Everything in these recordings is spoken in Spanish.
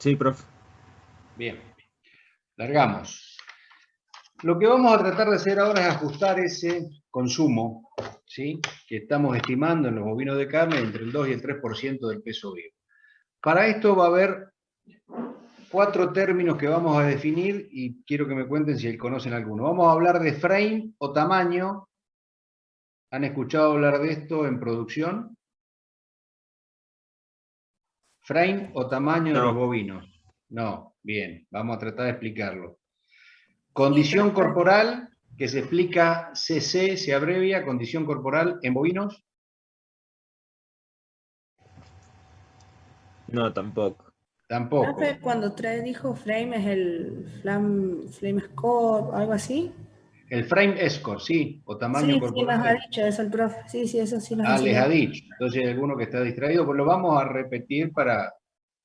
Sí, profe. Bien, largamos. Lo que vamos a tratar de hacer ahora es ajustar ese consumo, ¿sí?, que estamos estimando en los bovinos de carne entre el 2 y el 3% del peso vivo. Para esto va a haber 4 términos que vamos a definir y quiero que me cuenten si conocen alguno. Vamos a hablar de frame o tamaño. ¿Han escuchado hablar de esto en producción? ¿Frame o tamaño de los No. bovinos? No, bien, vamos a tratar de explicarlo. Condición corporal, que se explica CC, se abrevia, condición corporal en bovinos. No, tampoco. Tampoco. Profe, cuando dijo frame es el flame score, algo así. El frame score, sí, o tamaño Sí, sí, nos ha corporal. dicho eso el profe. Sí, sí, eso sí nos Les ha enseñó. dicho. Entonces hay alguno que está distraído, pues lo vamos a repetir para...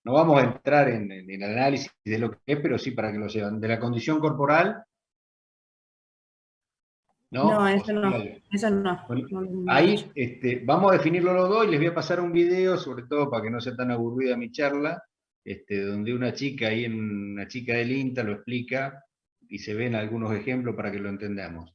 No vamos a entrar en el análisis de lo que es, pero sí para que lo sepan. De la condición corporal, ¿no? No, O eso sea, no. Eso no. bueno, No ha dicho. ahí vamos a definirlo los dos y les voy a pasar un video, sobre todo para que no sea tan aburrida mi charla, donde una chica ahí, una chica del INTA lo explica y se ven algunos ejemplos para que lo entendamos.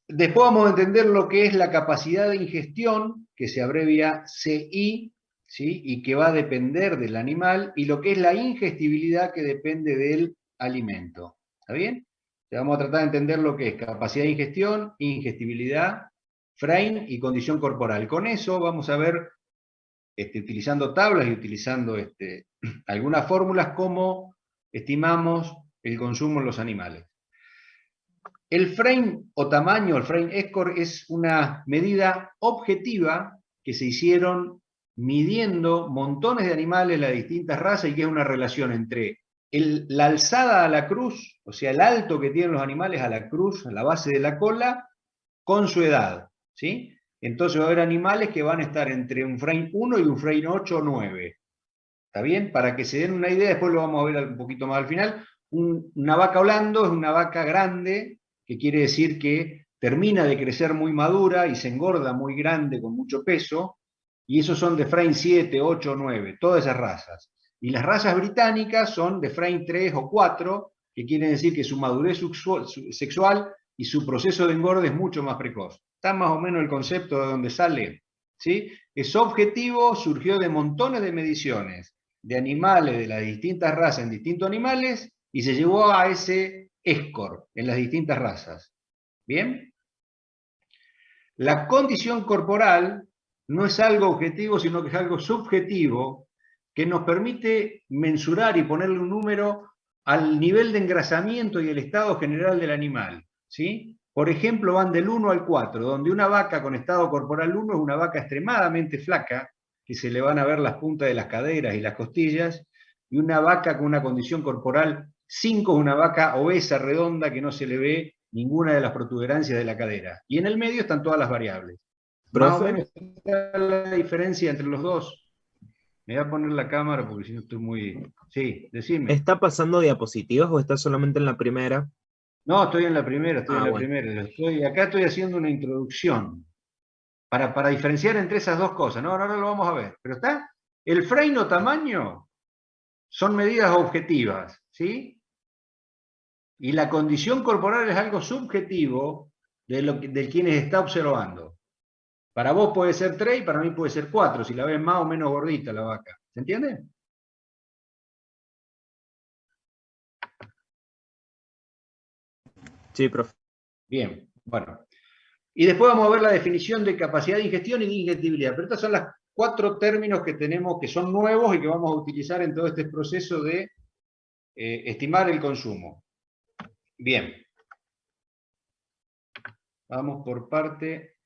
Después vamos a entender lo que es la capacidad de ingestión, que se abrevia CI, ¿sí?, y que va a depender del animal, y lo que es la ingestibilidad, que depende del alimento. ¿Está bien? Vamos a tratar de entender lo que es capacidad de ingestión, ingestibilidad, frame y condición corporal. Con eso vamos a ver, utilizando tablas y utilizando algunas fórmulas, cómo estimamos el consumo en los animales. El frame o tamaño, el frame score, es una medida objetiva que se hicieron midiendo montones de animales, las distintas razas, y que es una relación entre la alzada a la cruz, o sea, el alto que tienen los animales a la cruz, a la base de la cola, con su edad, ¿sí? Entonces va a haber animales que van a estar entre un frame 1 y un frame 8 o 9. ¿Está bien? Para que se den una idea, después lo vamos a ver un poquito más al final. Una vaca holando es una vaca grande, que quiere decir que termina de crecer muy madura y se engorda muy grande con mucho peso, y esos son de frame 7, 8, 9, todas esas razas. Y las razas británicas son de frame 3 o 4, que quiere decir que su madurez sexual y su proceso de engorde es mucho más precoz. Está más o menos el concepto de dónde sale, ¿sí? Es objetivo, surgió de montones de mediciones de animales de las distintas razas en distintos animales, y se llevó a ese score en las distintas razas. ¿Bien? La condición corporal no es algo objetivo, sino que es algo subjetivo, que nos permite mensurar y ponerle un número al nivel de engrasamiento y el estado general del animal, ¿sí? Por ejemplo, van del 1 al 4, donde una vaca con estado corporal 1 es una vaca extremadamente flaca, que se le van a ver las puntas de las caderas y las costillas, y una vaca con una condición corporal 5 es una vaca obesa, redonda, que no se le ve ninguna de las protuberancias de la cadera. Y en el medio están todas las variables. Más o Profe, menos está la diferencia entre los dos. Me voy a poner la cámara porque si no estoy muy... Sí, decime. ¿está pasando diapositivas o está solamente en la primera? No, estoy en la primera, Bueno. Acá estoy haciendo una introducción para diferenciar entre esas dos cosas. No, ahora lo vamos a ver. Pero está, el frame o tamaño son medidas objetivas, ¿sí? Y la condición corporal es algo subjetivo de quienes está observando. Para vos puede ser 3 y para mí puede ser 4, si la ves más o menos gordita la vaca. ¿Se entiende? Sí, profe. Bien, bueno. Y después vamos a ver la definición de capacidad de ingestión y de ingestibilidad. Pero estos son los 4 términos que tenemos, que son nuevos y que vamos a utilizar en todo este proceso de estimar el consumo. Bien. Vamos por parte,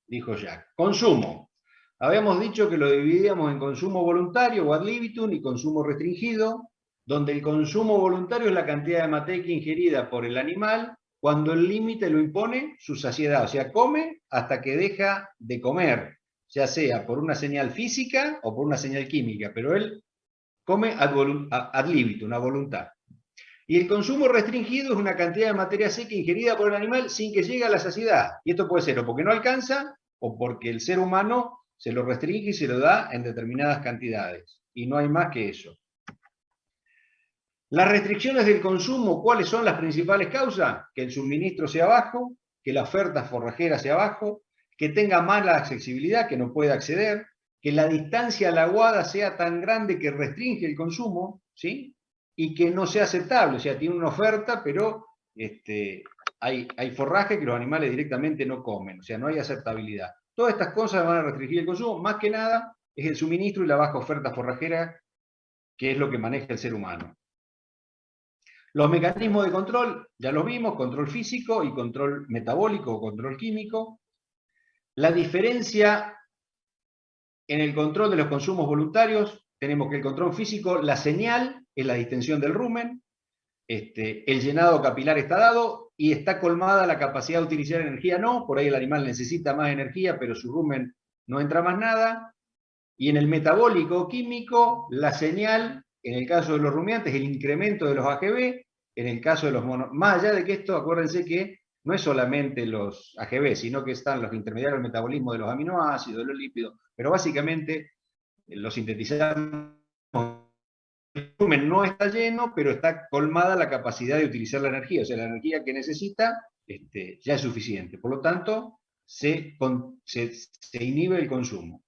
dijo Jack. Consumo. Habíamos dicho que lo dividíamos en consumo voluntario o ad libitum y consumo restringido, donde el consumo voluntario es la cantidad de materia ingerida por el animal cuando el límite lo impone su saciedad, o sea, come hasta que deja de comer, ya sea por una señal física o por una señal química, pero él come ad libitum, a voluntad. Y el consumo restringido es una cantidad de materia seca ingerida por el animal sin que llegue a la saciedad. Y esto puede ser o porque no alcanza o porque el ser humano se lo restringe y se lo da en determinadas cantidades. Y no hay más que eso. Las restricciones del consumo, ¿cuáles son las principales causas? Que el suministro sea bajo, que la oferta forrajera sea bajo, que tenga mala accesibilidad, que no pueda acceder, que la distancia a la aguada sea tan grande que restringe el consumo, ¿sí? Y que no sea aceptable, o sea, tiene una oferta, pero hay forraje que los animales directamente no comen, o sea, no hay aceptabilidad. Todas estas cosas van a restringir el consumo, más que nada es el suministro y la baja oferta forrajera, que es lo que maneja el ser humano. Los mecanismos de control, ya los vimos, control físico y control metabólico o control químico. La diferencia en el control de los consumos voluntarios, tenemos que el control físico, la señal es la distensión del rumen, el llenado capilar está dado y está colmada la capacidad de utilizar energía, no, por ahí el animal necesita más energía, pero su rumen no entra más nada. Y en el metabólico químico, la señal, en el caso de los rumiantes, el incremento de los AGB, en el caso de los monos, más allá de que esto, acuérdense que no es solamente los AGB, sino que están los intermediarios del metabolismo de los aminoácidos, de los lípidos, pero básicamente los sintetizamos. El volumen no está lleno, pero está colmada la capacidad de utilizar la energía, o sea, la energía que necesita ya es suficiente. Por lo tanto, se inhibe el consumo.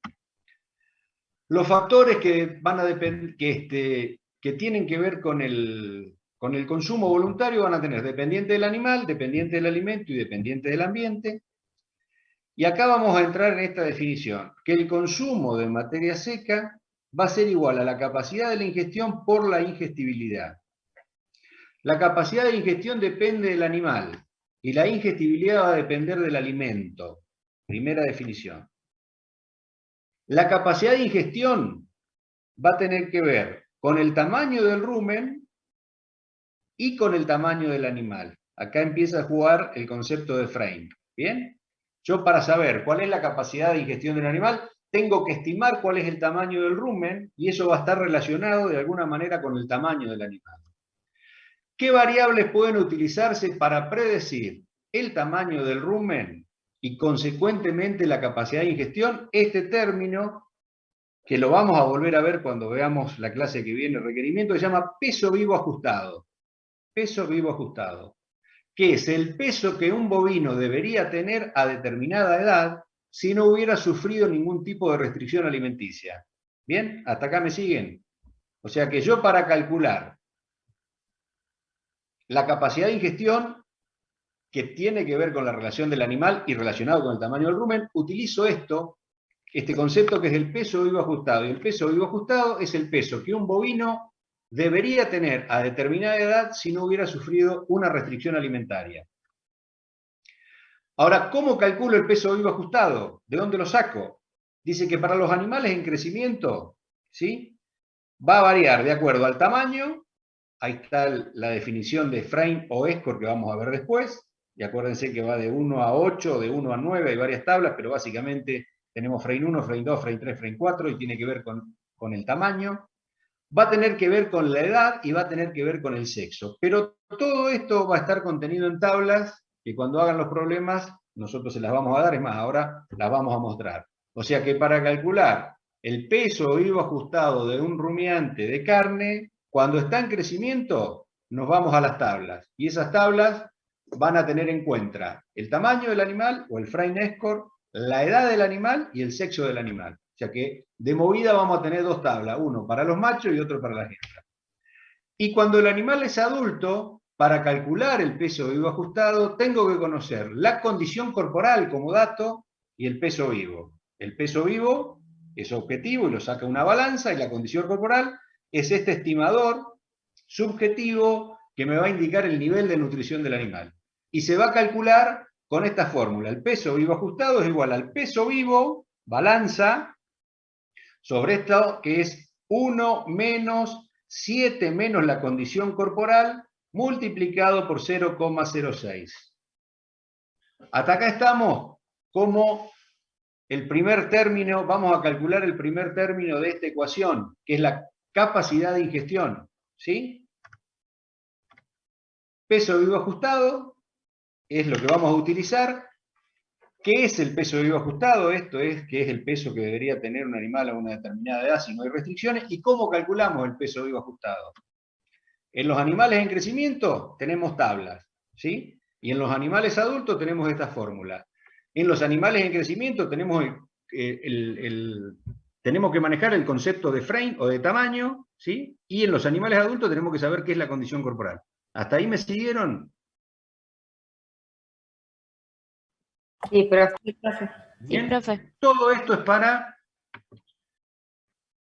Los factores que van a que tienen que ver con el consumo voluntario van a tener dependiente del animal, dependiente del alimento y dependiente del ambiente. Y acá vamos a entrar en esta definición, que el consumo de materia seca va a ser igual a la capacidad de la ingestión por la ingestibilidad. La capacidad de ingestión depende del animal y la ingestibilidad va a depender del alimento. Primera definición. La capacidad de ingestión va a tener que ver con el tamaño del rumen y con el tamaño del animal. Acá empieza a jugar el concepto de Frame. ¿Bien? Yo para saber cuál es la capacidad de ingestión del animal, tengo que estimar cuál es el tamaño del rumen y eso va a estar relacionado de alguna manera con el tamaño del animal. ¿Qué variables pueden utilizarse para predecir el tamaño del rumen y consecuentemente la capacidad de ingestión? Este término, que lo vamos a volver a ver cuando veamos la clase que viene, el requerimiento, se llama peso vivo ajustado. Peso vivo ajustado, que es el peso que un bovino debería tener a determinada edad si no hubiera sufrido ningún tipo de restricción alimenticia. ¿Bien? ¿Hasta acá me siguen? O sea que yo para calcular la capacidad de ingestión, que tiene que ver con la relación del animal y relacionado con el tamaño del rumen, utilizo este concepto que es el peso vivo ajustado. Y el peso vivo ajustado es el peso que un bovino debería tener a determinada edad si no hubiera sufrido una restricción alimentaria. Ahora, ¿cómo calculo el peso vivo ajustado? ¿De dónde lo saco? Dice que para los animales en crecimiento, ¿sí?, va a variar de acuerdo al tamaño. Ahí está la definición de Frame o Escor que vamos a ver después. Y acuérdense que va de 1 a 8, de 1 a 9, hay varias tablas, pero básicamente tenemos Frame 1, Frame 2, Frame 3, Frame 4 y tiene que ver con el tamaño. Va a tener que ver con la edad y va a tener que ver con el sexo. Pero todo esto va a estar contenido en tablas que cuando hagan los problemas nosotros se las vamos a dar, es más, ahora las vamos a mostrar. O sea que para calcular el peso vivo ajustado de un rumiante de carne, cuando está en crecimiento, nos vamos a las tablas. Y esas tablas van a tener en cuenta el tamaño del animal, o el Frame Score, la edad del animal y el sexo del animal. O sea que de movida vamos a tener dos tablas, uno para los machos y otro para las hembras. Y cuando el animal es adulto, para calcular el peso vivo ajustado, tengo que conocer la condición corporal como dato y el peso vivo. El peso vivo es objetivo y lo saca una balanza, y la condición corporal es este estimador subjetivo que me va a indicar el nivel de nutrición del animal. Y se va a calcular con esta fórmula. El peso vivo ajustado es igual al peso vivo, balanza, sobre esto que es 1 menos 7 menos la condición corporal, multiplicado por 0,06. Hasta acá estamos como el primer término, vamos a calcular el primer término de esta ecuación, que es la capacidad de ingestión, ¿sí? Peso vivo ajustado es lo que vamos a utilizar. ¿Qué es el peso vivo ajustado? Esto es que es el peso que debería tener un animal a una determinada edad si no hay restricciones. ¿Y cómo calculamos el peso vivo ajustado? En los animales en crecimiento tenemos tablas, ¿sí? Y en los animales adultos tenemos esta fórmula. En los animales en crecimiento tenemos tenemos que manejar el concepto de frame o de tamaño, ¿sí? Y en los animales adultos tenemos que saber qué es la condición corporal. ¿Hasta ahí me siguieron? Sí, profe. Sí, profe. Sí, profe. Todo esto es para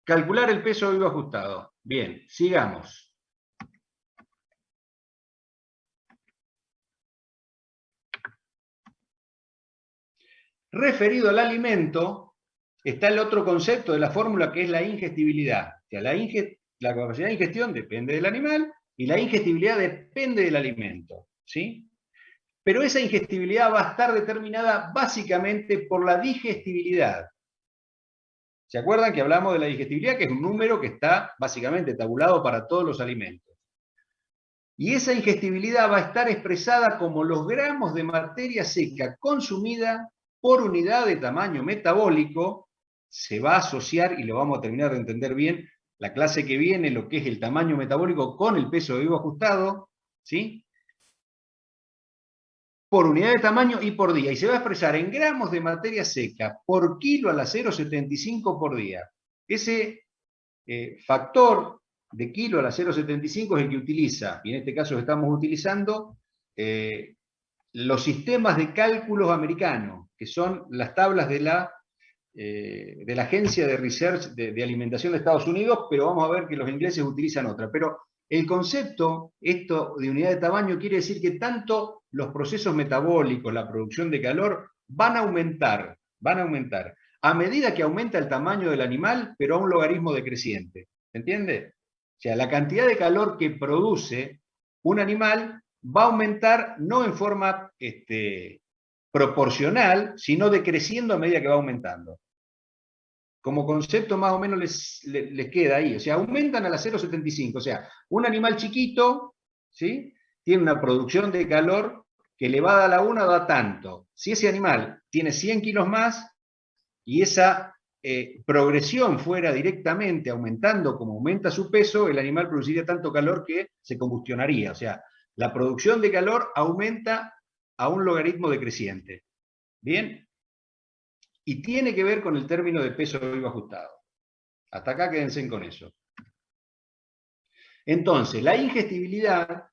calcular el peso vivo ajustado. Bien, sigamos. Referido al alimento, está el otro concepto de la fórmula que es la ingestibilidad. O sea, la capacidad de ingestión depende del animal y la ingestibilidad depende del alimento, ¿sí? Pero esa ingestibilidad va a estar determinada básicamente por la digestibilidad. ¿Se acuerdan que hablamos de la digestibilidad, que es un número que está básicamente tabulado para todos los alimentos? Y esa ingestibilidad va a estar expresada como los gramos de materia seca consumida por unidad de tamaño metabólico. Se va a asociar, y lo vamos a terminar de entender bien, la clase que viene, lo que es el tamaño metabólico con el peso vivo ajustado, ¿sí? Por unidad de tamaño y por día. Y se va a expresar en gramos de materia seca por kilo a la 0,75 por día. Ese factor de kilo a la 0,75 es el que utiliza, y en este caso estamos utilizando los sistemas de cálculos americanos, que son las tablas de la Agencia de Research de Alimentación de Estados Unidos, pero vamos a ver que los ingleses utilizan otra. Pero el concepto, esto de unidad de tamaño, quiere decir que tanto los procesos metabólicos, la producción de calor, van a aumentar a medida que aumenta el tamaño del animal, pero a un logaritmo decreciente. ¿Se entiende? O sea, la cantidad de calor que produce un animal va a aumentar no en forma proporcional, sino decreciendo a medida que va aumentando. Como concepto más o menos les queda ahí. O sea, aumentan a la 0,75. O sea, un animal chiquito, ¿sí?, tiene una producción de calor que elevada a la 1 da tanto. Si ese animal tiene 100 kilos más y esa progresión fuera directamente aumentando como aumenta su peso, el animal produciría tanto calor que se combustionaría. O sea, la producción de calor aumenta a un logaritmo decreciente. ¿Bien? Y tiene que ver con el término de peso vivo ajustado. Hasta acá quédense con eso. Entonces, la ingestibilidad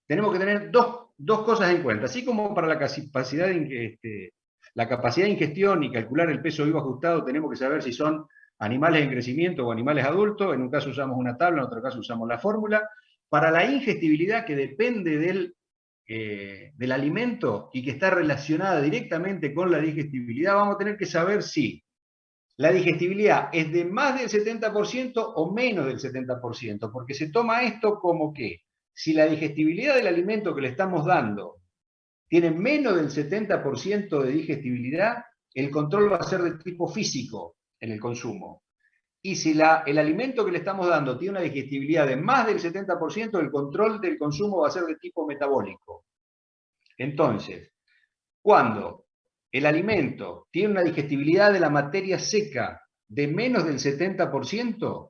tenemos que tener dos cosas en cuenta. Así como para la capacidad de ingestión y calcular el peso vivo ajustado, tenemos que saber si son animales en crecimiento o animales adultos. En un caso usamos una tabla, en otro caso usamos la fórmula. Para la ingestibilidad, que depende del alimento y que está relacionada directamente con la digestibilidad, vamos a tener que saber si la digestibilidad es de más del 70% o menos del 70%, porque se toma esto como que si la digestibilidad del alimento que le estamos dando tiene menos del 70% de digestibilidad, el control va a ser de tipo físico en el consumo. Y si el alimento que le estamos dando tiene una digestibilidad de más del 70%, el control del consumo va a ser de tipo metabólico. Entonces, cuando el alimento tiene una digestibilidad de la materia seca de menos del 70%,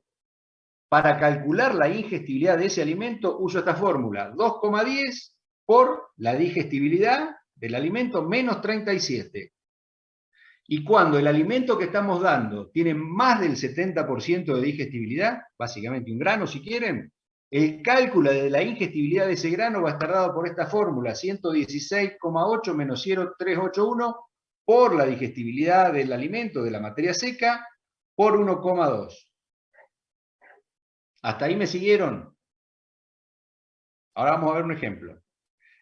para calcular la ingestibilidad de ese alimento uso esta fórmula, 2,10 por la digestibilidad del alimento menos 37. Y cuando el alimento que estamos dando tiene más del 70% de digestibilidad, básicamente un grano si quieren, el cálculo de la ingestibilidad de ese grano va a estar dado por esta fórmula, 116,8 menos 0,381 por la digestibilidad del alimento, de la materia seca, por 1,2. ¿Hasta ahí me siguieron? Ahora vamos a ver un ejemplo.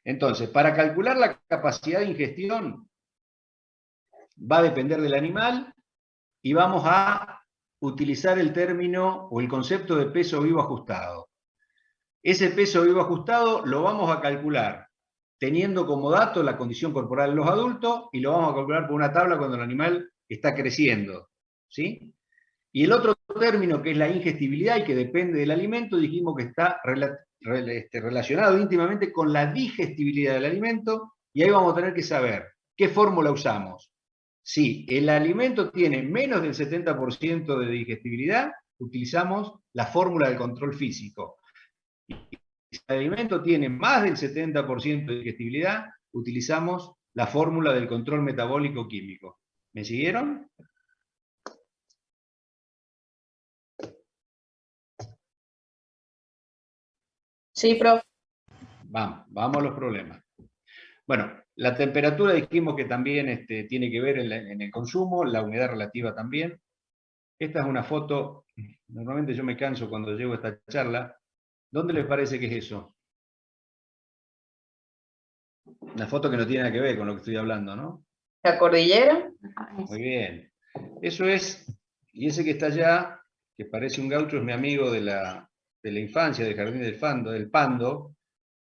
Entonces, para calcular la capacidad de ingestión, va a depender del animal y vamos a utilizar el término o el concepto de peso vivo ajustado. Ese peso vivo ajustado lo vamos a calcular teniendo como dato la condición corporal de los adultos y lo vamos a calcular por una tabla cuando el animal está creciendo, ¿sí? Y el otro término, que es la ingestibilidad y que depende del alimento, dijimos que está relacionado íntimamente con la digestibilidad del alimento, y ahí vamos a tener que saber qué fórmula usamos. Si el alimento tiene menos del 70% de digestibilidad, utilizamos la fórmula del control físico. Si el alimento tiene más del 70% de digestibilidad, utilizamos la fórmula del control metabólico químico. ¿Me siguieron? Sí, profe. Vamos a los problemas. Bueno, la temperatura dijimos que también tiene que ver en el consumo, la humedad relativa también. Esta es una foto, normalmente yo me canso cuando llego a esta charla. ¿Dónde les parece que es eso? Una foto que no tiene nada que ver con lo que estoy hablando, ¿no? ¿La cordillera? Muy bien. Eso es, y ese que está allá, que parece un gaucho, es mi amigo de la infancia, del jardín del Pando.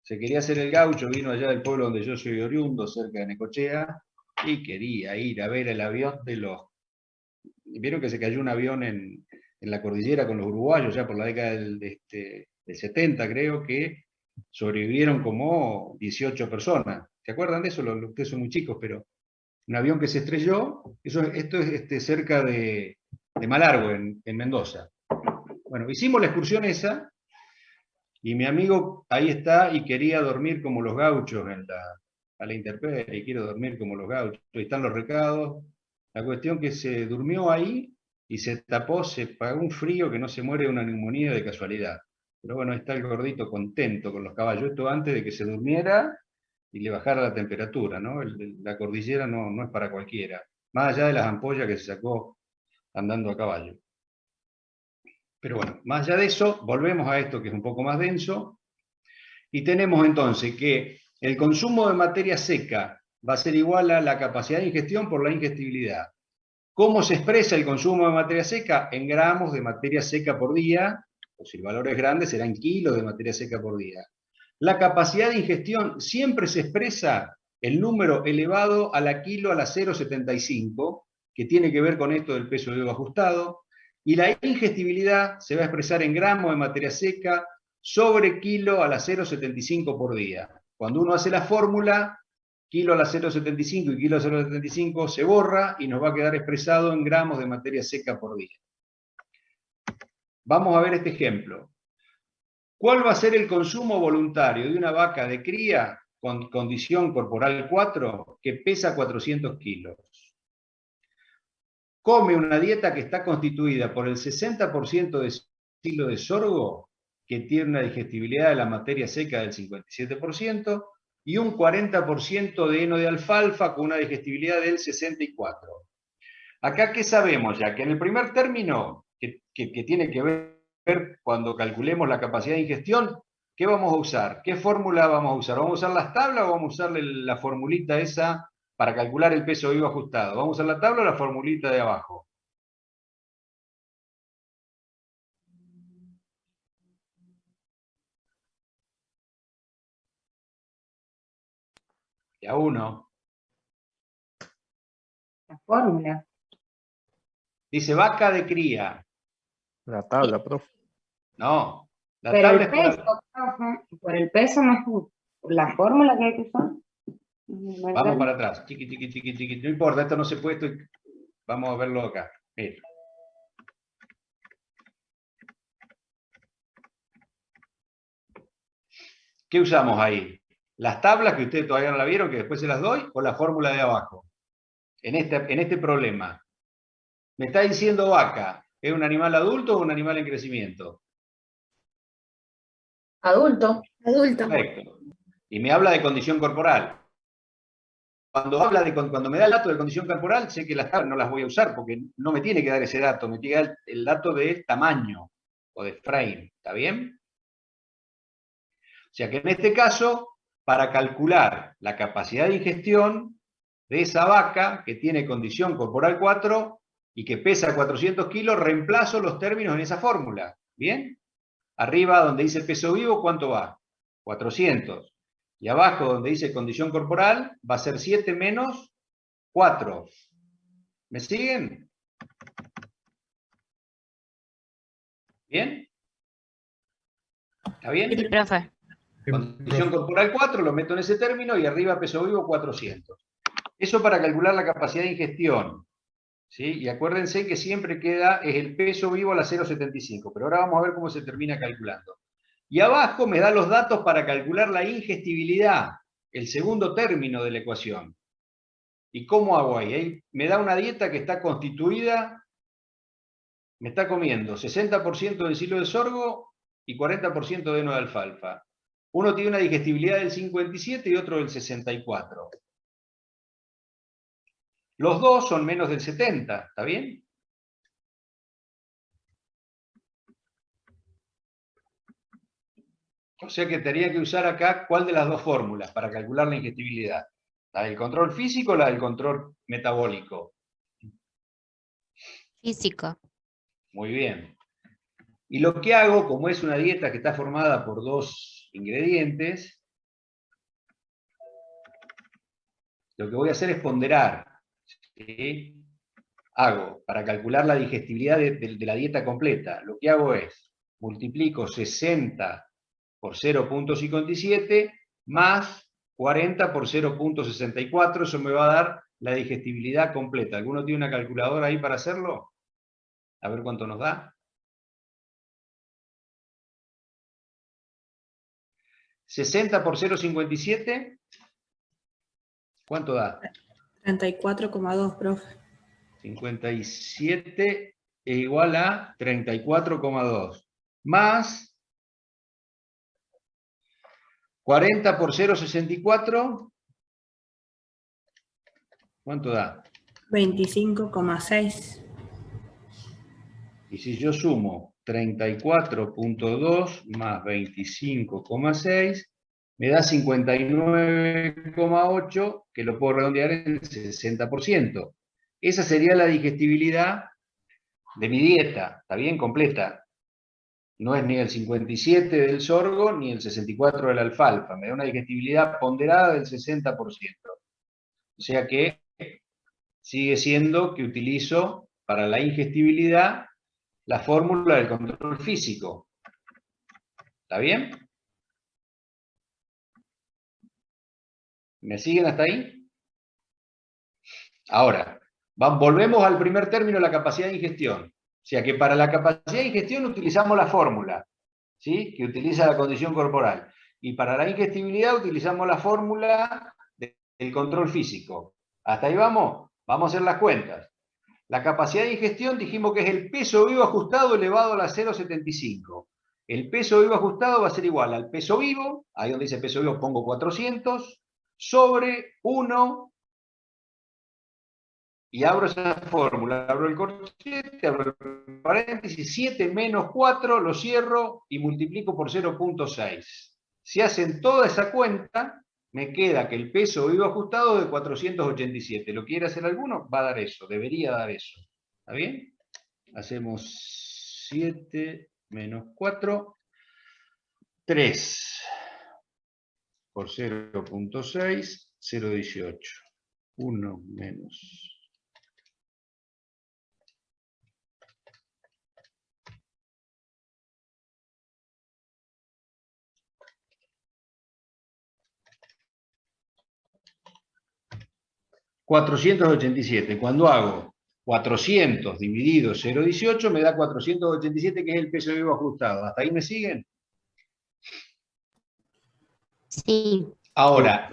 Se quería hacer el gaucho, vino allá del pueblo donde yo soy oriundo, cerca de Necochea, y quería ir a ver el avión de los... Vieron que se cayó un avión en la cordillera con los uruguayos, ya por la década del 70, creo, que sobrevivieron como 18 personas. ¿Se acuerdan de eso? Ustedes son muy chicos, pero un avión que se estrelló, esto es cerca de Malargüe, en Mendoza. Bueno, hicimos la excursión esa, y mi amigo ahí está y quería dormir como los gauchos a la intemperie, quiero dormir como los gauchos, ahí están los recados. La cuestión que se durmió ahí y se tapó, se pagó un frío que no se muere de una neumonía de casualidad. Pero bueno, ahí está el gordito contento con los caballos, esto antes de que se durmiera y le bajara la temperatura, ¿no? La cordillera no es para cualquiera, más allá de las ampollas que se sacó andando a caballo. Pero bueno, más allá de eso, volvemos a esto que es un poco más denso, y tenemos entonces que el consumo de materia seca va a ser igual a la capacidad de ingestión por la ingestibilidad. ¿Cómo se expresa el consumo de materia seca? En gramos de materia seca por día, o si el valor es grande, será en kilos de materia seca por día. La capacidad de ingestión siempre se expresa el número elevado a la kilo a la 0,75, que tiene que ver con esto del peso vivo ajustado, y la ingestibilidad se va a expresar en gramos de materia seca sobre kilo a la 0,75 por día. Cuando uno hace la fórmula, kilo a la 0,75 y kilo a 0,75 se borra y nos va a quedar expresado en gramos de materia seca por día. Vamos a ver este ejemplo. ¿Cuál va a ser el consumo voluntario de una vaca de cría con condición corporal 4 que pesa 400 kilos? Come una dieta que está constituida por el 60% de kilo de sorgo, que tiene una digestibilidad de la materia seca del 57%, y un 40% de heno de alfalfa con una digestibilidad del 64%. Acá, ¿qué sabemos ya? Que en el primer término, que tiene que ver cuando calculemos la capacidad de ingestión, ¿qué vamos a usar? ¿Qué fórmula vamos a usar? ¿Vamos a usar las tablas o vamos a usar la formulita esa para calcular el peso vivo ajustado? ¿Vamos a usar la tabla o la formulita de abajo? Ya uno. La fórmula. Dice vaca de cría. La tabla, profe. No. La Pero tabla el es peso, profe, por el peso no es la fórmula que hay que usar. Vamos para atrás. Chiqui, chiqui, chiqui, chiqui. No importa, esto no se puede. Vamos a verlo acá. Mira. ¿Qué usamos ahí? ¿Las tablas que ustedes todavía no la vieron, que después se las doy, o la fórmula de abajo? En este problema. Me está diciendo vaca, ¿es un animal adulto o un animal en crecimiento? Adulto. Adulto. Perfecto. Y me habla de condición corporal. Cuando me da el dato de condición corporal, sé que las tablas no las voy a usar, porque no me tiene que dar ese dato, me tiene que dar el dato de tamaño, o de frame, ¿está bien? O sea que en este caso, para calcular la capacidad de ingestión de esa vaca que tiene condición corporal 4 y que pesa 400 kilos, reemplazo los términos en esa fórmula. ¿Bien? Arriba donde dice peso vivo, ¿cuánto va? 400. Y abajo donde dice condición corporal, va a ser 7 menos 4. ¿Me siguen? ¿Bien? ¿Está bien? Sí, profe. Condición corporal 4, lo meto en ese término y arriba peso vivo 400. Eso para calcular la capacidad de ingestión. ¿Sí? Y acuérdense que siempre queda es el peso vivo a la 0,75, pero ahora vamos a ver cómo se termina calculando. Y abajo me da los datos para calcular la ingestibilidad, el segundo término de la ecuación. ¿Y cómo hago ahí? Ahí me da una dieta que está constituida, me está comiendo 60% de silo de sorgo y 40% de heno de alfalfa. Uno tiene una digestibilidad del 57 y otro del 64. Los dos son menos del 70, ¿está bien? O sea que tendría que usar acá cuál de las dos fórmulas para calcular la ingestibilidad. ¿La del control físico o la del control metabólico? Físico. Muy bien. Y lo que hago, como es una dieta que está formada por dos ingredientes, lo que voy a hacer es ponderar. ¿Sí? Hago, para calcular la digestibilidad de la dieta completa, lo que hago es, multiplico 60 por 0.57 más 40 por 0.64, eso me va a dar la digestibilidad completa. ¿Alguno tiene una calculadora ahí para hacerlo? A ver cuánto nos da. 60 por 0.57, ¿cuánto da? 34,2, profe. 57 es igual a 34,2. Más 40 por 0.64, ¿cuánto da? 25,6. Y si yo sumo 34.2 más 25,6, me da 59,8, que lo puedo redondear en 60%. Esa sería la digestibilidad de mi dieta, ¿está bien? Completa. No es ni el 57 del sorgo ni el 64 de la alfalfa. Me da una digestibilidad ponderada del 60%. O sea que sigue siendo que utilizo para la ingestibilidad la fórmula del control físico. ¿Está bien? ¿Me siguen hasta ahí? Ahora, volvemos al primer término, la capacidad de ingestión. O sea que para la capacidad de ingestión utilizamos la fórmula, ¿sí? Que utiliza la condición corporal. Y para la ingestibilidad utilizamos la fórmula del control físico. ¿Hasta ahí vamos? Vamos a hacer las cuentas. La capacidad de ingestión dijimos que es el peso vivo ajustado elevado a la 0,75. El peso vivo ajustado va a ser igual al peso vivo, ahí donde dice peso vivo pongo 400, sobre 1, y abro esa fórmula, abro el corchete, abro el paréntesis, 7 menos 4, lo cierro y multiplico por 0.6. Si hacen toda esa cuenta, me queda que el peso vivo ajustado de 487. ¿Lo quiere hacer alguno? Va a dar eso, debería dar eso. ¿Está bien? Hacemos 7 menos 4, 3 por 0.6, 0.18. 1 menos 487. Cuando hago 400 dividido 0,18 me da 487, que es el peso vivo ajustado. ¿Hasta ahí me siguen? Sí. Ahora,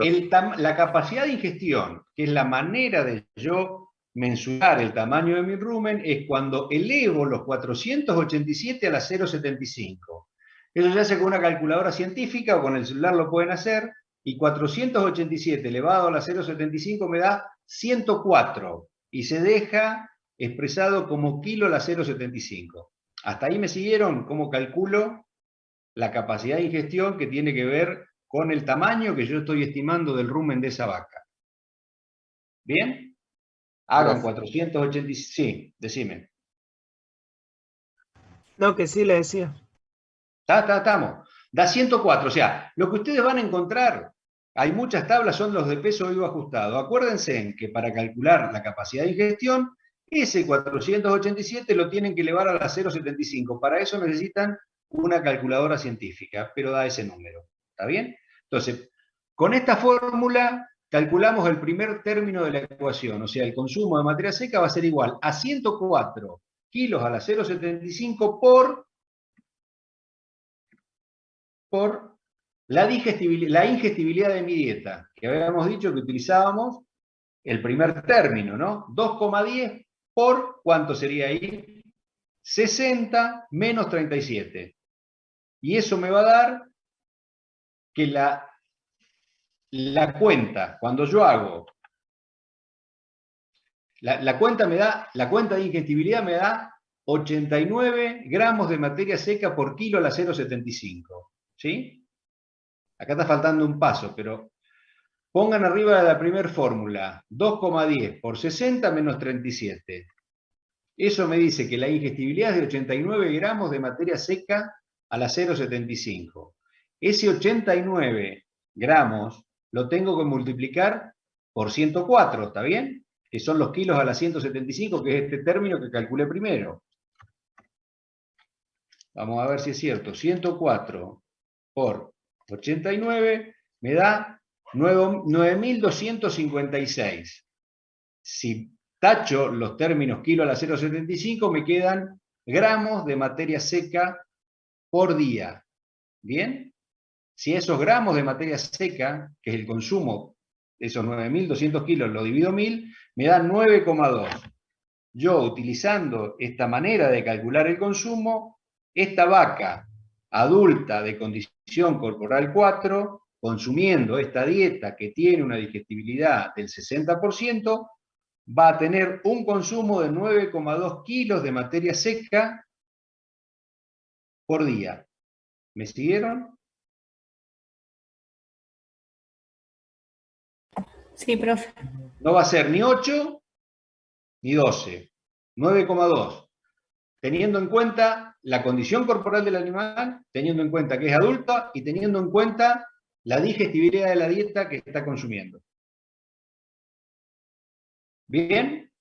la capacidad de ingestión, que es la manera de yo mensurar el tamaño de mi rumen, es cuando elevo los 487 a la 0,75. Eso se hace con una calculadora científica o con el celular lo pueden hacer, y 487 elevado a la 0,75 me da 104, y se deja expresado como kilo a la 0,75. ¿Hasta ahí me siguieron? ¿Cómo calculo la capacidad de ingestión que tiene que ver con el tamaño que yo estoy estimando del rumen de esa vaca? ¿Bien? Hagan 487, sí, decime. No, que sí le decía. Estamos. Da 104, o sea, lo que ustedes van a encontrar, hay muchas tablas, son los de peso vivo ajustado. Acuérdense en que para calcular la capacidad de ingestión, ese 487 lo tienen que elevar a la 0,75. Para eso necesitan una calculadora científica, pero da ese número. ¿Está bien? Entonces, con esta fórmula calculamos el primer término de la ecuación, o sea, el consumo de materia seca va a ser igual a 104 kilos a la 0,75 por por la ingestibilidad de mi dieta, que habíamos dicho que utilizábamos el primer término, ¿no? 2,10 por, ¿cuánto sería ahí? 60 menos 37. Y eso me va a dar que la cuenta, cuando yo hago, la cuenta de ingestibilidad me da 89 gramos de materia seca por kilo a la 0,75. ¿Sí? Acá está faltando un paso, pero pongan arriba de la primera fórmula 2,10 por 60 menos 37. Eso me dice que la ingestibilidad es de 89 gramos de materia seca a la 0,75. Ese 89 gramos lo tengo que multiplicar por 104, ¿está bien? Que son los kilos a la 175, que es este término que calculé primero. Vamos a ver si es cierto. 104 por 89 me da 9.256. Si tacho los términos kilo a la 0,75, me quedan gramos de materia seca por día. ¿Bien? Si esos gramos de materia seca, que es el consumo de esos 9.200 kilos, lo divido 1000, me dan 9,2. Yo, utilizando esta manera de calcular el consumo, esta vaca adulta de condición corporal 4, consumiendo esta dieta que tiene una digestibilidad del 60%, va a tener un consumo de 9,2 kilos de materia seca por día. ¿Me siguieron? Sí, profe. No va a ser ni 8 ni 12, 9,2. Teniendo en cuenta la condición corporal del animal, teniendo en cuenta que es adulta y teniendo en cuenta la digestibilidad de la dieta que está consumiendo. ¿Bien?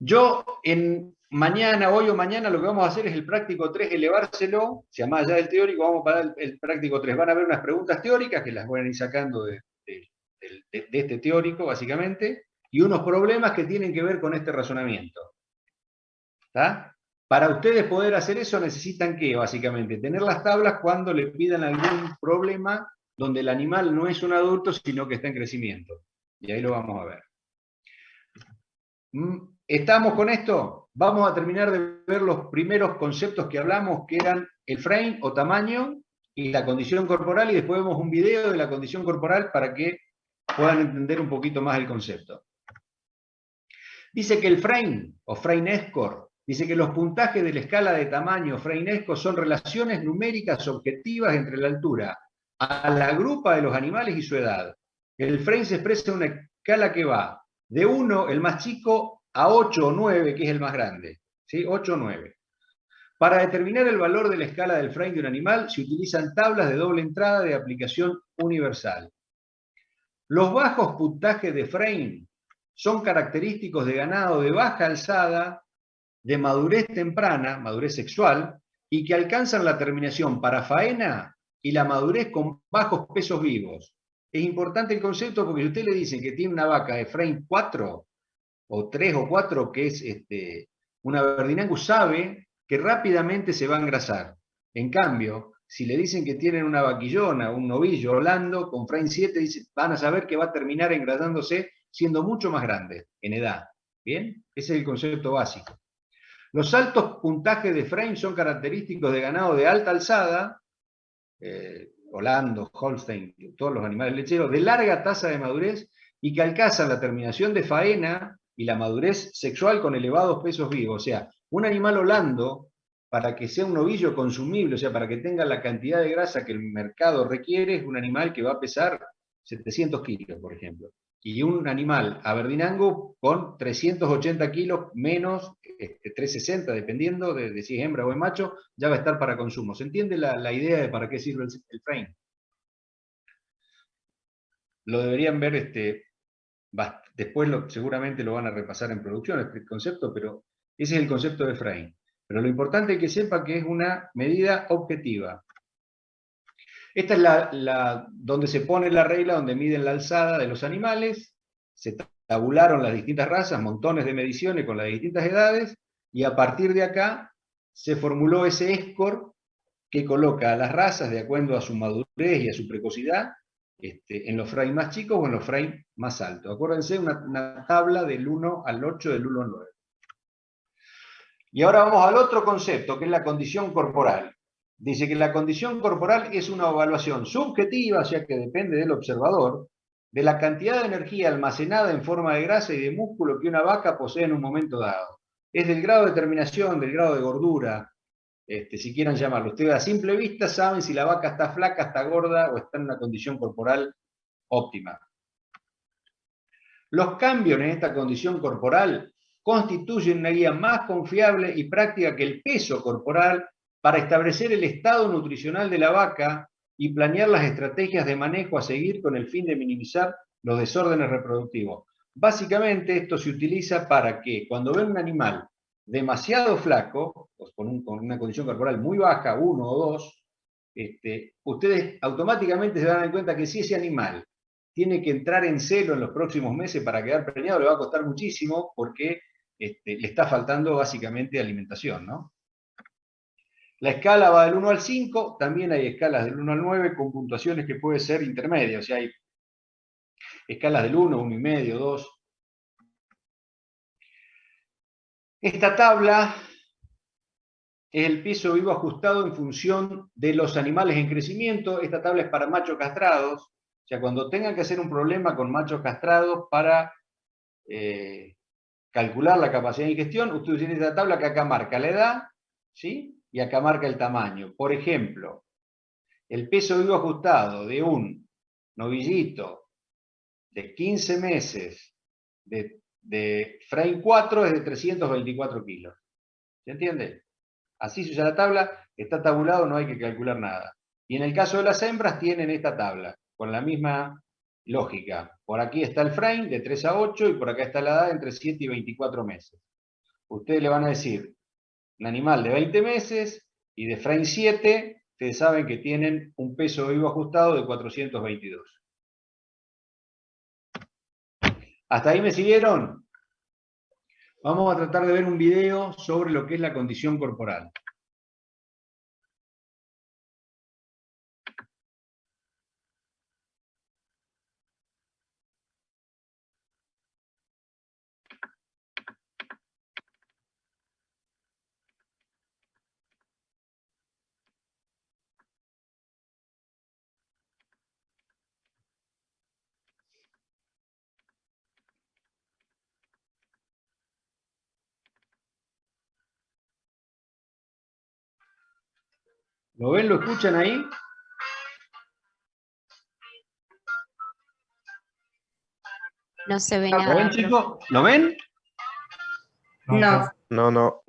Yo hoy o mañana, lo que vamos a hacer es el práctico 3, elevárselo, si más allá del teórico, vamos para el práctico 3. Van a haber unas preguntas teóricas que las van a ir sacando de este teórico, básicamente, y unos problemas que tienen que ver con este razonamiento. ¿Está? Para ustedes poder hacer eso necesitan ¿qué? Básicamente, tener las tablas cuando le pidan algún problema donde el animal no es un adulto, sino que está en crecimiento. Y ahí lo vamos a ver. ¿Estamos con esto? Vamos a terminar de ver los primeros conceptos que hablamos, que eran el frame o tamaño y la condición corporal, y después vemos un video de la condición corporal para que puedan entender un poquito más el concepto. Dice que el frame o frame score, dice que los puntajes de la escala de tamaño frame score son relaciones numéricas objetivas entre la altura a la grupa de los animales y su edad. El frame se expresa en una escala que va de 1, el más chico, a 8 o 9, que es el más grande. ¿Sí? 8 o 9. Para determinar el valor de la escala del frame de un animal se utilizan tablas de doble entrada de aplicación universal. Los bajos puntajes de frame son característicos de ganado de baja alzada, de madurez temprana, madurez sexual, y que alcanzan la terminación para faena y la madurez con bajos pesos vivos. Es importante el concepto porque si usted le dicen que tiene una vaca de frame 4, o 3 o 4, que es una Aberdeen Angus, sabe que rápidamente se va a engrasar. En cambio, si le dicen que tienen una vaquillona, un novillo holando, con frame 7, van a saber que va a terminar engrasándose siendo mucho más grande en edad. ¿Bien? Ese es el concepto básico. Los altos puntajes de frame son característicos de ganado de alta alzada, Holando, Holstein, todos los animales lecheros, de larga tasa de madurez y que alcanzan la terminación de faena y la madurez sexual con elevados pesos vivos. O sea, un animal holando, para que sea un novillo consumible, o sea, para que tenga la cantidad de grasa que el mercado requiere, es un animal que va a pesar 700 kilos, por ejemplo. Y un animal Aberdeen Angus con 380 kilos menos 360, dependiendo de si es hembra o es macho, ya va a estar para consumo. ¿Se entiende la idea de para qué sirve el frame? Lo deberían ver, después seguramente lo van a repasar en producción, este concepto, pero ese es el concepto de frame. Pero lo importante es que sepa que es una medida objetiva. Esta es donde se pone la regla, donde miden la alzada de los animales, se tabularon las distintas razas, montones de mediciones con las distintas edades, y a partir de acá se formuló ese score que coloca a las razas de acuerdo a su madurez y a su precocidad, en los frames más chicos o en los frames más altos. Acuérdense, una tabla del 1 al 8, del 1 al 9. Y ahora vamos al otro concepto, que es la condición corporal. Dice que la condición corporal es una evaluación subjetiva, o sea que depende del observador, de la cantidad de energía almacenada en forma de grasa y de músculo que una vaca posee en un momento dado. Es del grado de terminación, del grado de gordura, si quieran llamarlo. Ustedes a simple vista saben si la vaca está flaca, está gorda o está en una condición corporal óptima. Los cambios en esta condición corporal constituyen una guía más confiable y práctica que el peso corporal para establecer el estado nutricional de la vaca y planear las estrategias de manejo a seguir con el fin de minimizar los desórdenes reproductivos. Básicamente esto se utiliza para que cuando ven un animal demasiado flaco, pues con una condición corporal muy baja, 1 o 2, ustedes automáticamente se dan cuenta que si ese animal tiene que entrar en celo en los próximos meses para quedar preñado, le va a costar muchísimo porque le está faltando básicamente alimentación, ¿no? La escala va del 1 al 5, también hay escalas del 1 al 9 con puntuaciones que pueden ser intermedias, o sea, hay escalas del 1, 1,5, 2. Esta tabla es el peso vivo ajustado en función de los animales en crecimiento. Esta tabla es para machos castrados, o sea, cuando tengan que hacer un problema con machos castrados para calcular la capacidad de ingestión, ustedes tienen esta tabla que acá marca la edad, ¿sí? Y acá marca el tamaño. Por ejemplo, el peso vivo ajustado de un novillito de 15 meses de frame 4 es de 324 kilos. ¿Se entiende? Así se usa la tabla, está tabulado, no hay que calcular nada. Y en el caso de las hembras tienen esta tabla, con la misma lógica. Por aquí está el frame de 3 a 8 y por acá está la edad entre 7 y 24 meses. Ustedes le van a decir, un animal de 20 meses y de frame 7, ustedes saben que tienen un peso vivo ajustado de 422. ¿Hasta ahí me siguieron? Vamos a tratar de ver un video sobre lo que es la condición corporal. ¿Lo ven? ¿Lo escuchan ahí? No se ve ¿Lo nada, ven, profe. chicos? ¿Lo ven? No. No, no.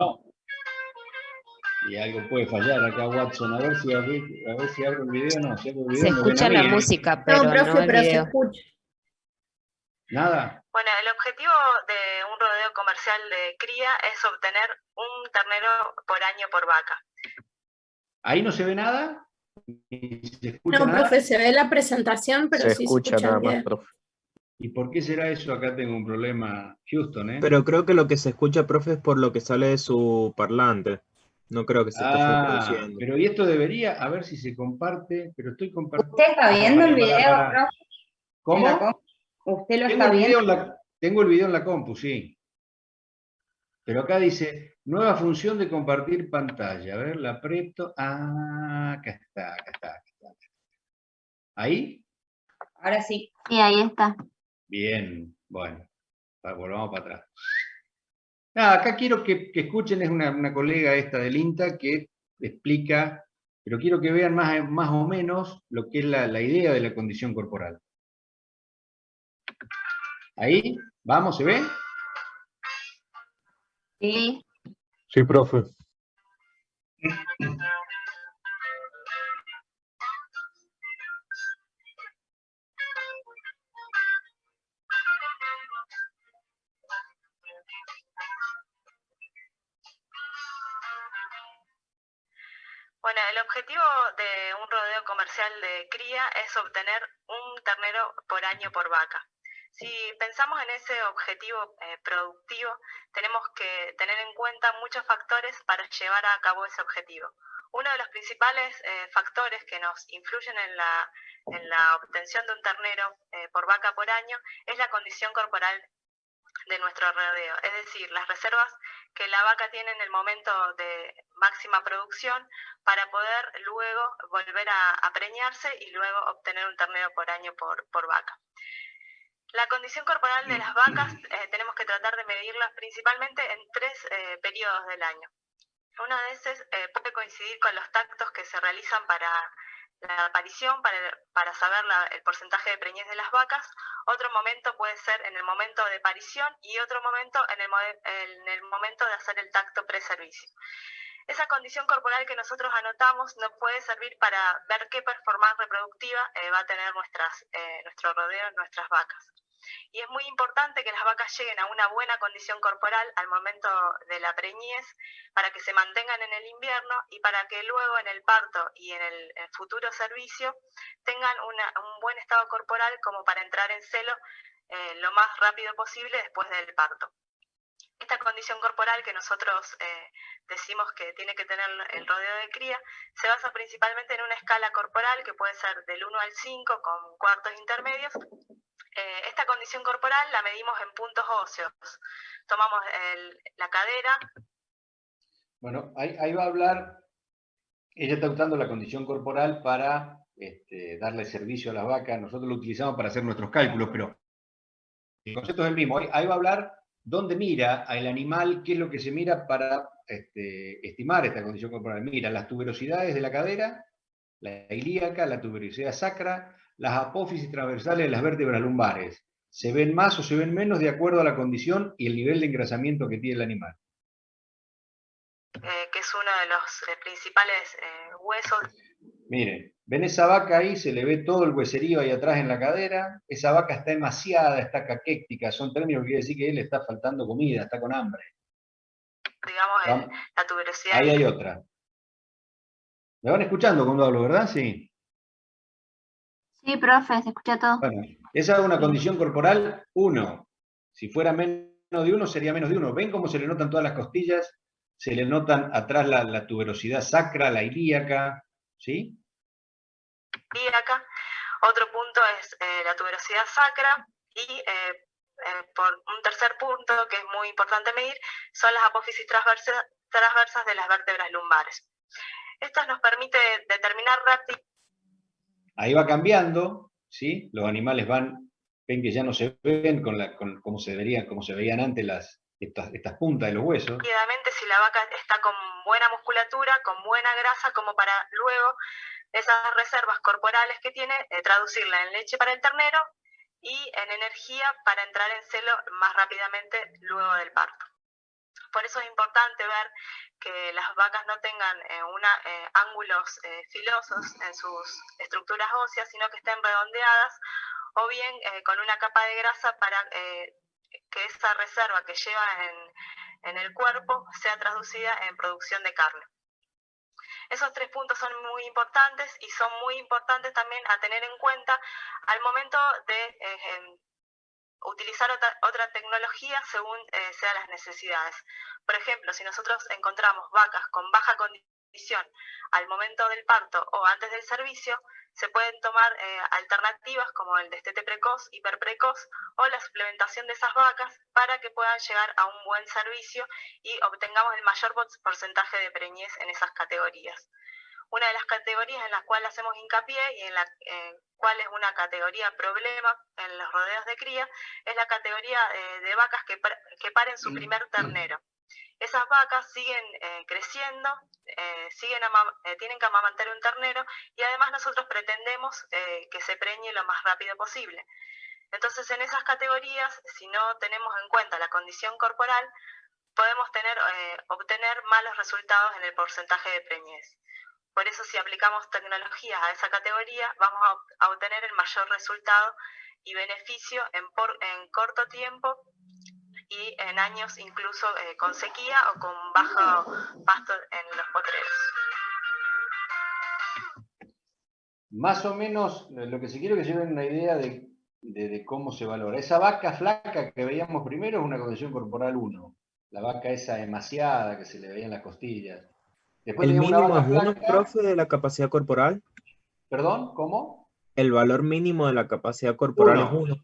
Y algo puede fallar acá, Watson. A ver si abro el video. No, si abro el video Se me ven escucha a mí, la ¿eh? música, pero No, profe, no el pero se video. escucha. Nada. Bueno, el objetivo de un rodeo comercial de cría es obtener un ternero por año por vaca. ¿Ahí no se ve nada? ¿Y se escucha No, nada? profe, se ve la presentación, pero Se sí escucha se escucha nada el más, video. profe. ¿Y por qué será eso? Acá tengo un problema, Houston, ¿eh? Pero creo que lo que se escucha, profe, es por lo que sale de su parlante. No creo que se esté reproduciendo. Pero y esto debería, a ver si se comparte, pero estoy compartiendo. ¿Usted está viendo el video, profe? ¿En la ¿Cómo? compu? ¿Usted lo Tengo está el video viendo? tengo el video en la compu, sí. Pero acá dice, nueva función de compartir pantalla. A ver, la aprieto. Ah, acá está. ¿Ahí? Ahora sí. Sí, ahí está. Bien, bueno, volvamos para atrás. Nada, acá quiero que escuchen, es una colega esta del INTA que explica, pero quiero que vean más o menos lo que es la idea de la condición corporal. Ahí, vamos, ¿se ve? Sí. Sí, profe. Bueno, el objetivo de un rodeo comercial de cría es obtener un ternero por año por vaca. Si pensamos en ese objetivo productivo, tenemos que tener en cuenta muchos factores para llevar a cabo ese objetivo. Uno de los principales factores que nos influyen en la obtención de un ternero por vaca por año es la condición corporal de nuestro rodeo, es decir, las reservas que la vaca tiene en el momento de máxima producción para poder luego volver a preñarse y luego obtener un ternero por año por vaca. La condición corporal de las vacas tenemos que tratar de medirlas principalmente en 3 periodos del año. Uno de esos puede coincidir con los tactos que se realizan para la aparición, para saber el porcentaje de preñez de las vacas. Otro momento puede ser en el momento de parición y otro momento en el momento de hacer el tacto preservicio. Esa condición corporal que nosotros anotamos nos puede servir para ver qué performance reproductiva va a tener nuestro rodeo, nuestras vacas. Y es muy importante que las vacas lleguen a una buena condición corporal al momento de la preñez para que se mantengan en el invierno y para que luego en el parto y en el futuro servicio tengan un buen estado corporal como para entrar en celo lo más rápido posible después del parto. Esta condición corporal que nosotros decimos que tiene que tener el rodeo de cría se basa principalmente en una escala corporal que puede ser del 1 al 5 con cuartos intermedios. Esta condición corporal la medimos en puntos óseos. Tomamos la cadera. Bueno, ahí va a hablar, ella está usando la condición corporal para darle servicio a las vacas. Nosotros lo utilizamos para hacer nuestros cálculos, pero el concepto es el mismo. Ahí va a hablar dónde mira al animal, qué es lo que se mira para estimar esta condición corporal. Mira las tuberosidades de la cadera, la ilíaca, la tuberosidad sacra, las apófisis transversales de las vértebras lumbares. Se ven más o se ven menos de acuerdo a la condición y el nivel de engrasamiento que tiene el animal. Que es uno de los principales huesos. Miren, ven esa vaca ahí, se le ve todo el hueserío ahí atrás en la cadera. Esa vaca está emaciada, está caquéctica, son términos que quiere decir que a él le está faltando comida, está con hambre. Digamos, la tuberosidad. Ahí hay otra. ¿Me van escuchando cuando hablo, verdad? Sí. Sí, profe, se escucha todo. Bueno, esa es una condición corporal 1. Si fuera menos de 1, sería menos de 1. ¿Ven cómo se le notan todas las costillas? Se le notan atrás la tuberosidad sacra, la ilíaca, ¿sí? Ilíaca. Otro punto es la tuberosidad sacra y por un tercer punto que es muy importante medir son las apófisis transversas de las vértebras lumbares. Esto nos permite determinar rápido. Ahí va cambiando, ¿sí? Los animales ven que ya no se ven como se veían antes estas puntas de los huesos. Rápidamente si la vaca está con buena musculatura, con buena grasa, como para luego esas reservas corporales que tiene, traducirla en leche para el ternero y en energía para entrar en celo más rápidamente luego del parto. Por eso es importante ver que las vacas no tengan ángulos filosos en sus estructuras óseas, sino que estén redondeadas o bien con una capa de grasa para que esa reserva que lleva en el cuerpo sea traducida en producción de carne. Esos 3 puntos son muy importantes y son muy importantes también a tener en cuenta al momento de utilizar otra tecnología según sean las necesidades. Por ejemplo, si nosotros encontramos vacas con baja condición al momento del parto o antes del servicio, se pueden tomar alternativas como el destete precoz, hiperprecoz o la suplementación de esas vacas para que puedan llegar a un buen servicio y obtengamos el mayor porcentaje de preñez en esas categorías. Una de las categorías en las cuales hacemos hincapié y en la cual es una categoría problema en los rodeos de cría es la categoría de vacas que paren su primer ternero. Esas vacas siguen creciendo, tienen que amamantar un ternero y además nosotros pretendemos que se preñe lo más rápido posible. Entonces en esas categorías, si no tenemos en cuenta la condición corporal, podemos obtener malos resultados en el porcentaje de preñez. Por eso si aplicamos tecnologías a esa categoría, vamos a obtener el mayor resultado y beneficio en corto tiempo y en años incluso con sequía o con bajo pasto en los potreros. Más o menos lo que sí quiero que se den una idea de cómo se valora. Esa vaca flaca que veíamos primero es una condición corporal 1. La vaca esa emaciada que se le veía en las costillas. Después ¿El tenemos una mínimo vaca es 1, flaca. profe, de la capacidad corporal? ¿Perdón? ¿Cómo? El valor mínimo de la capacidad corporal es 1.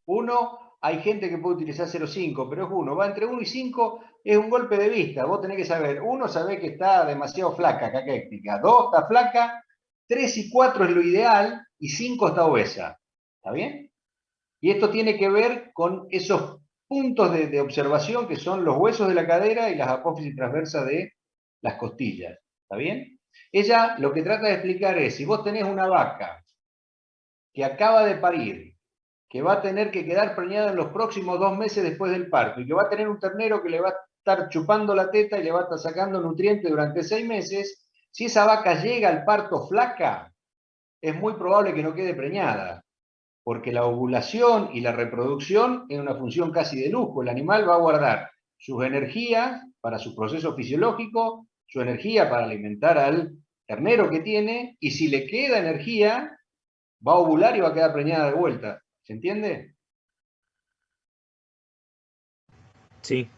1, hay gente que puede utilizar 0,5, pero es 1. Va entre 1 y 5, es un golpe de vista. Vos tenés que saber, 1 sabés que está demasiado flaca, caquéctica. 2 está flaca, 3 y 4 es lo ideal, y 5 está obesa. ¿Está bien? Y esto tiene que ver con esos puntos de observación que son los huesos de la cadera y las apófisis transversas de las costillas. ¿Está bien? Ella lo que trata de explicar es, si vos tenés una vaca que acaba de parir, que va a tener que quedar preñada en los próximos 2 meses después del parto, y que va a tener un ternero que le va a estar chupando la teta y le va a estar sacando nutrientes durante 6 meses, si esa vaca llega al parto flaca, es muy probable que no quede preñada, porque la ovulación y la reproducción es una función casi de lujo. El animal va a guardar sus energías para su proceso fisiológico, su energía para alimentar al ternero que tiene, y si le queda energía, va a ovular y va a quedar preñada de vuelta. ¿Se entiende? Sí.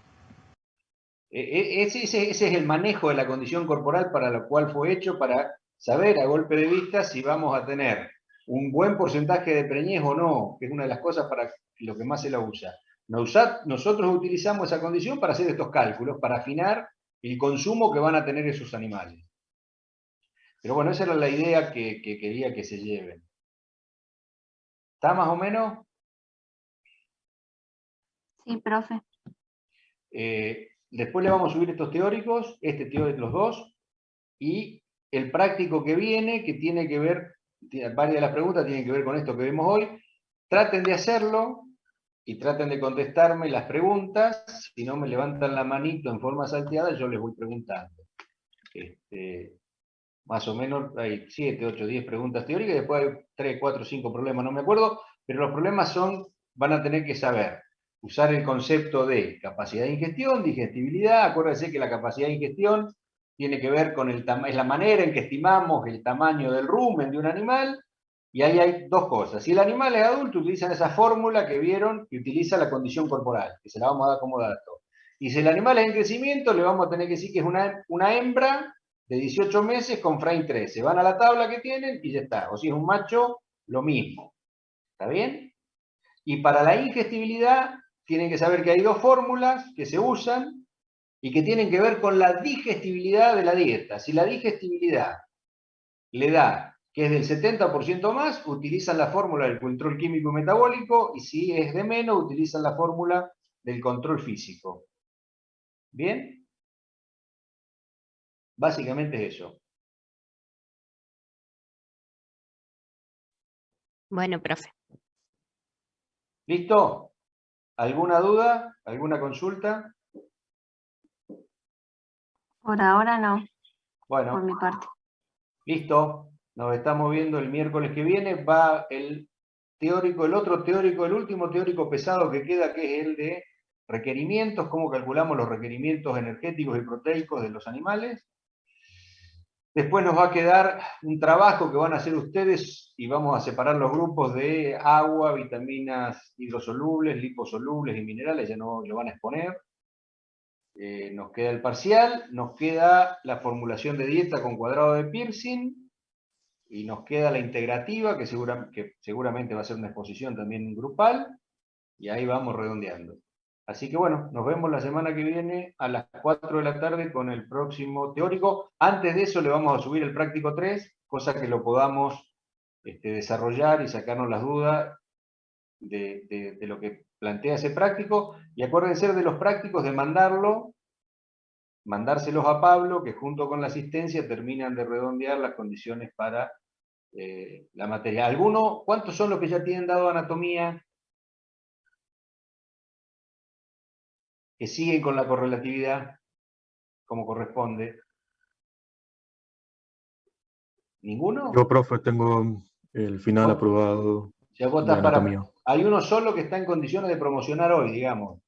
Ese es el manejo de la condición corporal para lo cual fue hecho, para saber a golpe de vista si vamos a tener un buen porcentaje de preñez o no, que es una de las cosas para lo que más se la usa. Nosotros utilizamos esa condición para hacer estos cálculos, para afinar el consumo que van a tener esos animales. Pero bueno, esa era la idea que quería que se lleven. ¿Está más o menos? Sí, profe. Después le vamos a subir estos teóricos, este teórico, los dos, y el práctico que viene, que tiene que ver, varias de las preguntas tienen que ver con esto que vemos hoy. Traten de hacerlo y traten de contestarme las preguntas. Si no me levantan la manito en forma salteada, yo les voy preguntando. Más o menos hay 7, 8, 10 preguntas teóricas, y después hay 3, 4, 5 problemas, no me acuerdo, pero los problemas van a tener que saber usar el concepto de capacidad de ingestión, digestibilidad. Acuérdense que la capacidad de ingestión tiene que ver con es la manera en que estimamos el tamaño del rumen de un animal, y ahí hay dos cosas. Si el animal es adulto, utilizan esa fórmula que vieron, que utiliza la condición corporal, que se la vamos a dar como dato. Y si el animal es en crecimiento, le vamos a tener que decir que es una hembra de 18 meses con frame 13. Van a la tabla que tienen y ya está. O si es un macho, lo mismo. ¿Está bien? Y para la ingestibilidad, tienen que saber que hay dos fórmulas que se usan y que tienen que ver con la digestibilidad de la dieta. Si la digestibilidad le da que es del 70% más, utilizan la fórmula del control químico y metabólico, y si es de menos, utilizan la fórmula del control físico. ¿Bien? Básicamente es eso. Bueno, profe. ¿Listo? ¿Alguna duda? ¿Alguna consulta? Por ahora no, por Bueno, mi parte. listo. Nos estamos viendo el miércoles que viene. Va el teórico, el otro teórico, el último teórico pesado que queda, que es el de requerimientos, cómo calculamos los requerimientos energéticos y proteicos de los animales. Después nos va a quedar un trabajo que van a hacer ustedes, y vamos a separar los grupos de agua, vitaminas hidrosolubles, liposolubles y minerales, ya no lo van a exponer. Nos queda el parcial, nos queda la formulación de dieta con cuadrado de Pearson, y nos queda la integrativa, que seguramente va a ser una exposición también grupal, y ahí vamos redondeando. Así que bueno, nos vemos la semana que viene a las 4 de la tarde con el próximo teórico. Antes de eso le vamos a subir el práctico 3, cosa que lo podamos desarrollar y sacarnos las dudas de lo que plantea ese práctico. Y acuérdense de los prácticos de mandárselos a Pablo, que junto con la asistencia terminan de redondear las condiciones para la materia. ¿Cuántos son los que ya tienen dado anatomía? Que siguen con la correlatividad como corresponde. ¿Ninguno? Yo, profe, tengo el final ¿Vos? aprobado Ya vos de estás anatomía. Hay uno solo que está en condiciones de promocionar hoy, digamos.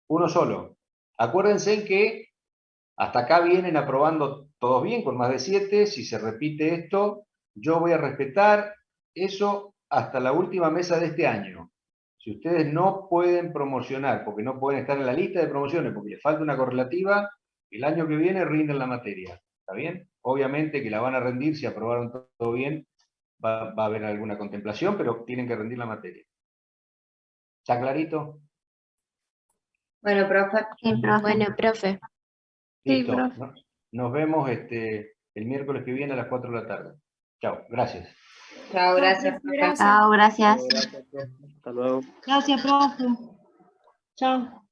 Uno solo. Acuérdense que hasta acá vienen aprobando todos bien, con más de 7. Si se repite esto, yo voy a respetar eso hasta la última mesa de este año. Si ustedes no pueden promocionar, porque no pueden estar en la lista de promociones, porque les falta una correlativa, El año que viene rinden la materia, ¿está bien? Obviamente que la van a rendir, si aprobaron todo bien, va a haber alguna contemplación, pero tienen que rendir la materia. ¿Está clarito? Bueno, profe. Sí, profe. Bueno, profe. Sí, Listo. profe. Nos vemos el miércoles que viene a las 4 de la tarde. Chao, gracias. Chao, gracias, profe. Chao, gracias. Hasta luego. Gracias, profe. Chao.